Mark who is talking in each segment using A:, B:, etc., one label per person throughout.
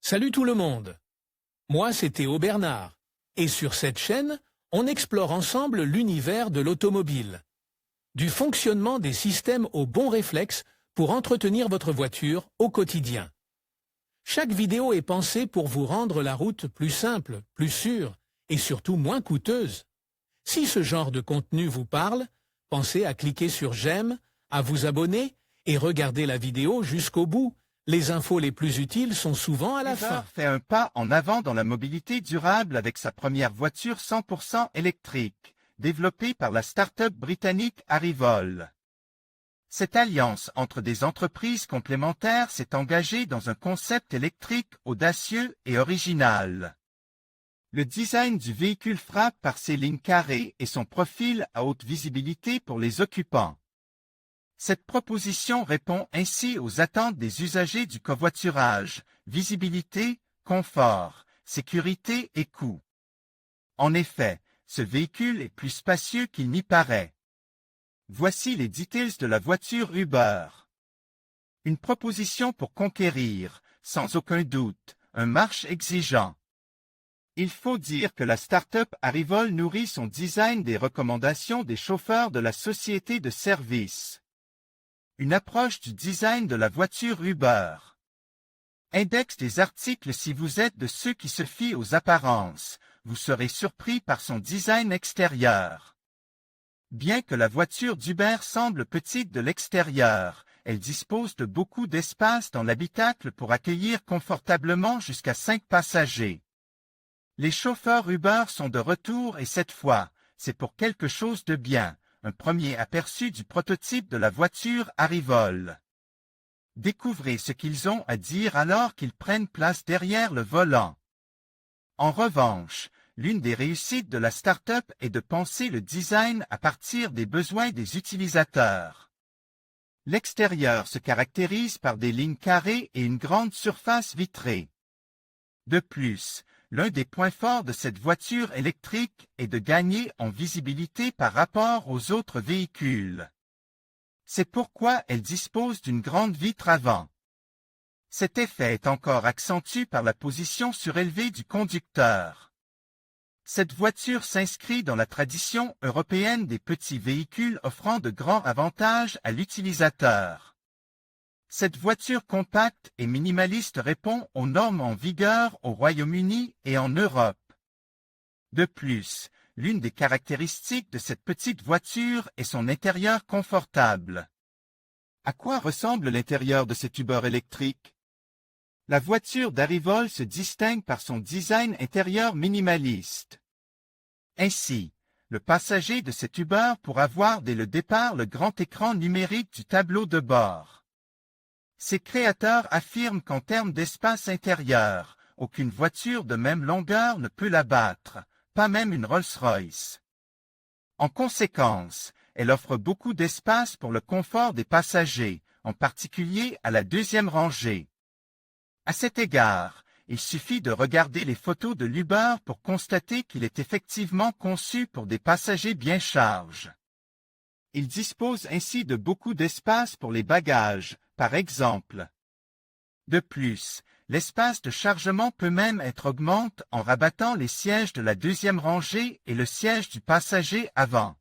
A: Salut tout le monde. Moi, c'est Théo Bernard. Et sur cette chaîne, on explore ensemble l'univers de l'automobile. Du fonctionnement des systèmes aux bons réflexes pour entretenir votre voiture au quotidien. Chaque vidéo est pensée pour vous rendre la route plus simple, plus sûre et surtout moins coûteuse. Si ce genre de contenu vous parle, pensez à cliquer sur j'aime, à vous abonner et regarder la vidéo jusqu'au bout. Les infos les plus utiles sont souvent à la fin.
B: Uber fait un pas en avant dans la mobilité durable avec sa première voiture 100% électrique, développée par la start-up britannique Arrival. Cette alliance entre des entreprises complémentaires s'est engagée dans un concept électrique audacieux et original. Le design du véhicule frappe par ses lignes carrées et son profil à haute visibilité pour les occupants. Cette proposition répond ainsi aux attentes des usagers du covoiturage, visibilité, confort, sécurité et coût. En effet, ce véhicule est plus spacieux qu'il n'y paraît. Voici les details de la voiture Uber. Une proposition pour conquérir, sans aucun doute, un marché exigeant. Il faut dire que la start-up Arrival nourrit son design des recommandations des chauffeurs de la société de service. Une approche du design de la voiture Uber. Index des articles. Si vous êtes de ceux qui se fient aux apparences, vous serez surpris par son design extérieur. Bien que la voiture d'Uber semble petite de l'extérieur, elle dispose de beaucoup d'espace dans l'habitacle pour accueillir confortablement jusqu'à 5 passagers. Les chauffeurs Uber sont de retour et cette fois, c'est pour quelque chose de bien. Un premier aperçu du prototype de la voiture Arrival. Découvrez ce qu'ils ont à dire alors qu'ils prennent place derrière le volant. En revanche, l'une des réussites de la start-up est de penser le design à partir des besoins des utilisateurs. L'extérieur se caractérise par des lignes carrées et une grande surface vitrée. De plus, l'un des points forts de cette voiture électrique est de gagner en visibilité par rapport aux autres véhicules. C'est pourquoi elle dispose d'une grande vitre avant. Cet effet est encore accentué par la position surélevée du conducteur. Cette voiture s'inscrit dans la tradition européenne des petits véhicules offrant de grands avantages à l'utilisateur. Cette voiture compacte et minimaliste répond aux normes en vigueur au Royaume-Uni et en Europe. De plus, l'une des caractéristiques de cette petite voiture est son intérieur confortable. À quoi ressemble l'intérieur de cet Uber électrique? La voiture d'Arrival se distingue par son design intérieur minimaliste. Ainsi, le passager de cet Uber pourra voir dès le départ le grand écran numérique du tableau de bord. Ses créateurs affirment qu'en termes d'espace intérieur, aucune voiture de même longueur ne peut la battre, pas même une Rolls-Royce. En conséquence, elle offre beaucoup d'espace pour le confort des passagers, en particulier à la deuxième rangée. À cet égard, il suffit de regarder les photos de l'Uber pour constater qu'il est effectivement conçu pour des passagers bien charges. Il dispose ainsi de beaucoup d'espace pour les bagages, par exemple. De plus, l'espace de chargement peut même être augmenté en rabattant les sièges de la deuxième rangée et le siège du passager avant.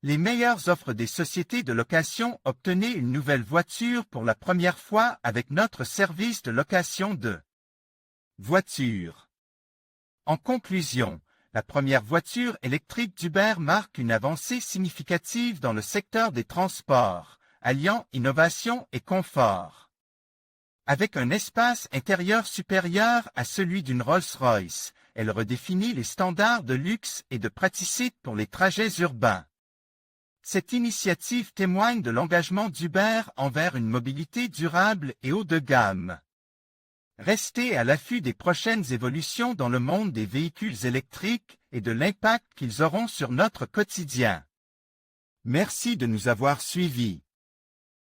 B: Les meilleures offres des sociétés de location. Obtenez une nouvelle voiture pour la première fois avec notre service de location de voiture. En conclusion, la première voiture électrique d'Uber marque une avancée significative dans le secteur des transports, alliant innovation et confort. Avec un espace intérieur supérieur à celui d'une Rolls-Royce, elle redéfinit les standards de luxe et de praticité pour les trajets urbains. Cette initiative témoigne de l'engagement d'Uber envers une mobilité durable et haut de gamme. Restez à l'affût des prochaines évolutions dans le monde des véhicules électriques et de l'impact qu'ils auront sur notre quotidien. Merci de nous avoir suivis.